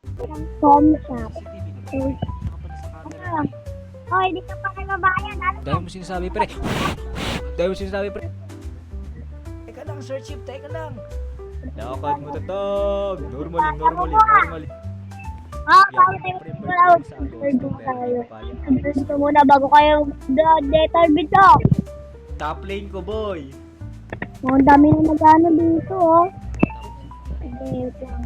Ng phone shop. CCTV na ba? So, Hindi ka pa nasa camera. ano? Hoy, di ka pa nagbabayad. Ano? Dahil mo sinasabi, pre. Dahil mo sinasabi, pre. Teka lang, sir chief. Teka lang. Nakakad mo tatag. Normally. Oh, Yan, kaya tayo pre, mag-out. birthday sa Agosto, pero hindi pa yan. Gusto muna bago kayo data video. Top lane ko, boy. Oh, ang dami na nag-ano dito, oh. Okay, wait lang.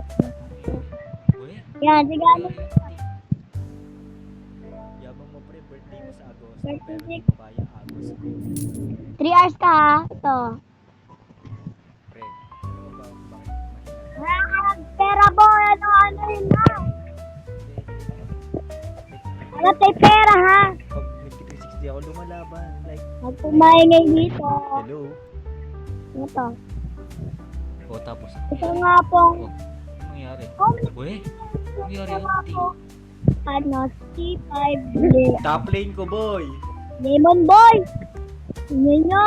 Uy. Yan, sige ano. Yabang mo, pre. Birthday mo sa Agosto, Birthday pero hindi cake. mo kaya Agosto. 3 hours ka, ha? Ito. Pre, ano mo ba? Bakit mahina? Wala ka ng pera, boy. Ano yun, ha? Wala tayo pera, ha? Pag nag-360 ako lumalaban. Like, Magpumaingay dito. hello? Ito. O, tapos. Ito nga pong Oh, ano nangyari? Oh, Uy, ano nangyari ito yun? nga po. Ano, C5 Blue. Top lane ko, boy! Lemon Boy! Tingnan nyo!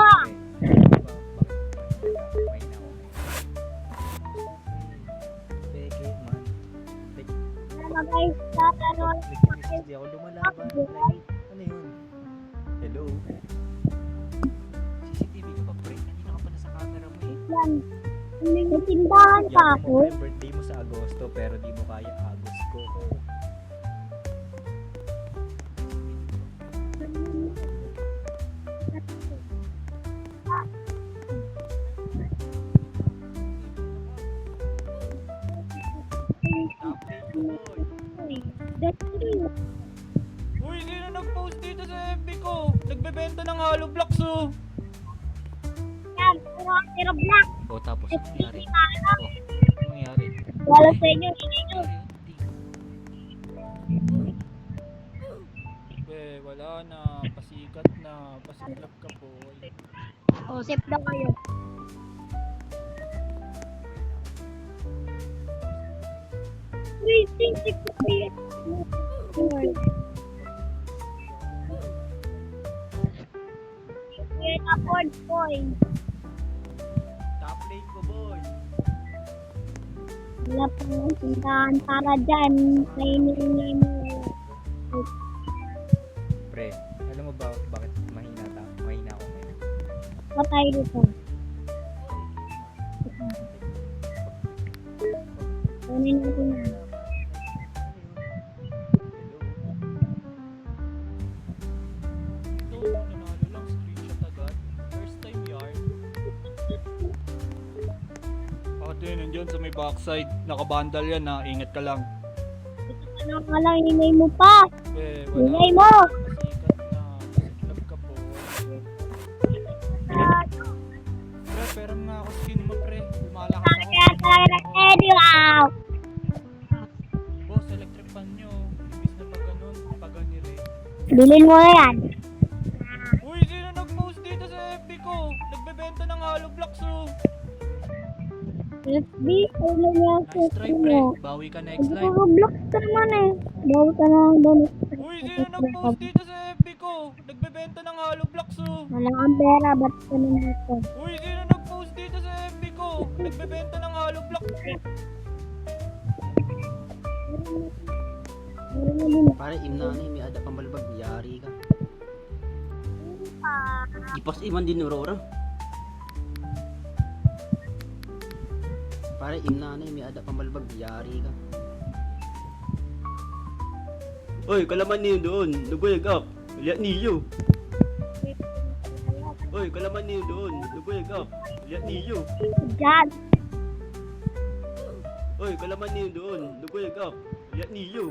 Peke, man. Ano guys, tatanong. Hindi ako lumalaban. Like, ano yun? Hello? CCTV ka ba, pre? Kanina ka pa nasa camera mo eh. Yan. May tindahan pa Yaman ako. mo, pre, birthday mo sa Agosto, pero di mo kaya Agosto. Top lane ko, boy. That's true. Uy, sino nag-post dito sa FB ko? Nagbebenta ng hollow blocks, oh. Yan, pero black. O, tapos, ano nangyari? FPC na ano. Ano nangyari? Wala sa inyo, ingay nyo. Wala na. Pasikat na. Pasiklap ka po. O, safe na kayo. Waiting, safe na kayo. Yan na, Ford Boy. Top lane ko, boy. Wala pang tindahan para dyan. Kainin mo. Pre, alam mo ba bakit mahina ako ngayon? Patay dito. Kunin natin yan. Ito, nanalo lang. Screenshot agad. First time yarn. Ate, nandyan sa may backside. Nakabandal yan ha. Ingat ka lang. Ano ka lang, ingay mo pa. Wala. Ingay mo. Pasikat na. Pasiklap ka po. Pre, pero nga ako skin mo, pre. Lumalakas ako. Kaya talaga na Eddie, wow. Boss, electric fan nyo. Ibis na pag ganun. Pag ganire. Bilhin mo na yan. Uy, sino nag-post dito sa FB ko? Nagbebenta ng hollow blocks, oh. FB, ano niya sa Nice try, pre. mo. Bawi ka next live. Roblox ka naman eh. Bawa ka na doon. Uy, sino nag-post dito sa FB ko? Nagbebenta ng hollow blocks, oh. Wala kang pera, ba't ka nandito? Uy, sino nag-post dito sa FB ko? Nagbebenta ng hollow blocks. Pare imnani may ada pambalbag yari ka. Ipas iman din nurora. Pare imnani may ada pambalbag yari ka. Oy, kalaman niyo doon. Naguyagak. Lihat niyo. Oy, kalaman niyo doon. Naguyagak. Lihat niyo. Diyan. Oy, kalaman niyo doon. Naguyagak. Lihat niyo.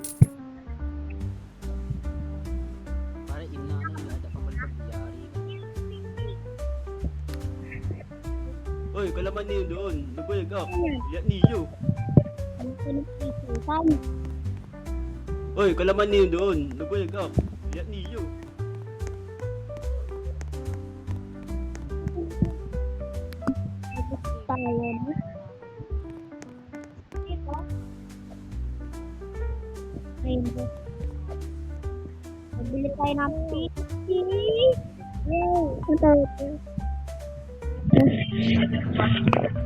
Pare imnani may ada pambalbag yari ka. Oy, kalaman niyo doon. Naguyagak. Lihat niyo. Ang pinagpipilitan. Oy, kalaman niyo doon. Naguyagak. Lihat niyo. Tayo na. Rainbow. Magbili tayo ng PC. Yay! Ito.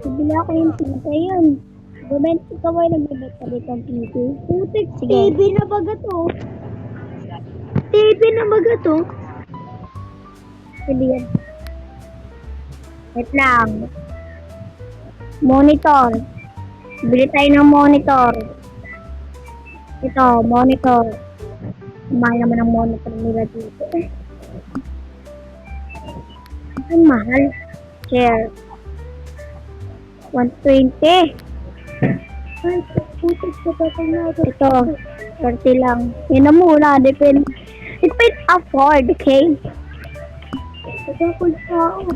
Bibili ako yung pizza yun. Comment, ikaw ay nagbibet ka dito ng TV. Putik, TV na baga to. TV na baga to. Sige yan. Wait lang. Monitor. Bili tayo ng monitor. Ito, monitor. Mahal naman ang monitor nila dito. Ang mahal. Share. 120. Ay, putik sa tatang natin. Ito, 30 lang. Yan na muna. Depend afford, okay? Ito ako sa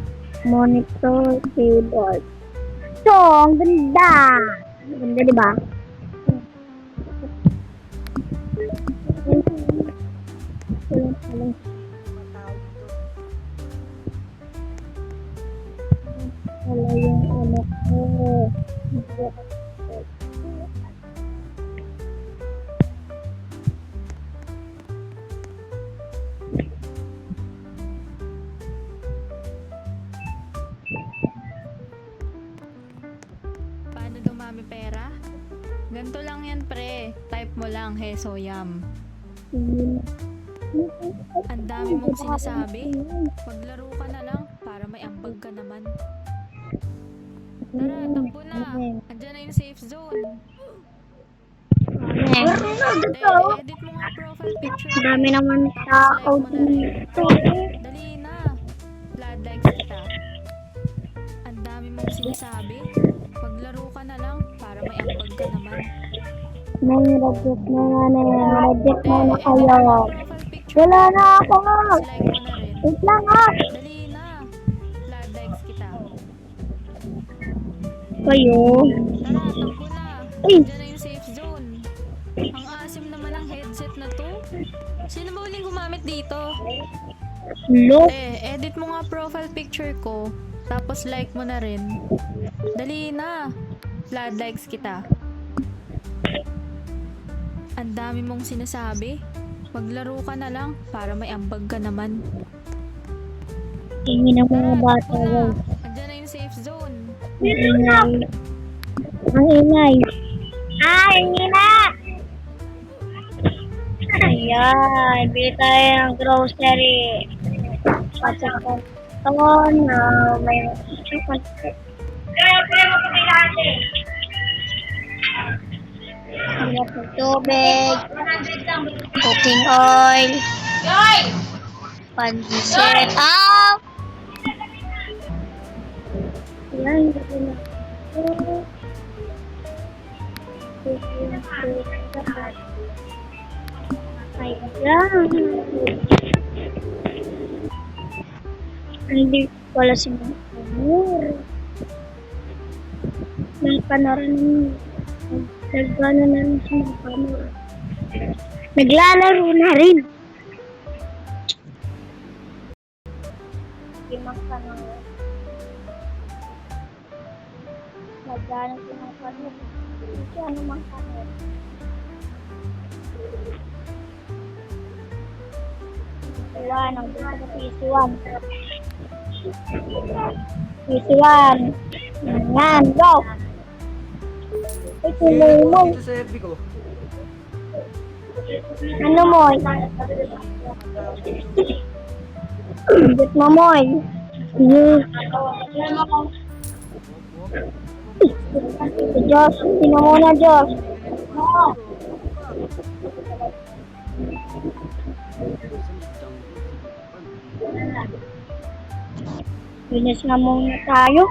monitor, keyboard. So, ang ganda. Ang ganda, di ba? Wala yung ano ko. Paano dumami pera? Ganto lang yan, pre. Type mo lang, Hesoyam. Ang dami mong sinasabi. Maglaro ka na lang para may ambag ka naman. Tara, takbo na. Andyan na yung safe zone. Edit mo nga profile picture. Ang dami naman tao dito. Dali na. Blood likes kita. Ang dami mong sinasabi. Maglaro ka na lang para may ambag ka naman. Nang-reject na nga na yan. Reject na na kayo. Profile picture. Wala na ako nga. Like mo na rin. Wait lang ah. Dali na. Blood likes kita. Kayo. Tara, takbo na. Ay. Diyan na yung safe zone. Ang asim naman ang headset na to. Sino ba uling gumamit dito? Look. Edit mo nga profile picture ko. Tapos like mo na rin. Dali na. Blood likes kita. Ang dami mong sinasabi. Maglaro ka na lang para may ambag ka naman. Tingin ng mga bata. Takbo na. Guys. Andyan na yung safe zone. Ang ingay. Ang ingay. Ah, hindi na. Ayan. Bili tayo ng grocery. Kasi ito na may Hanap ng tubig, cooking oil, pansit. Ah! Yan, gawin na. Ayan. Hindi wala si Mga Panor. Mga Panor Nagano na rin si Mga Panor. Naglalaro na rin. Si Mga Panor. Nagano si Mga Panor. Si ano Mga Panor. Iwan, ang gusto ko si Isiwan. Isiwan. Yan, go! Ay, tuloy mo. Dito sa FB ko. Ano mo? Bit mo mo. Diyos, sino muna Diyos? Finish na muna tayo.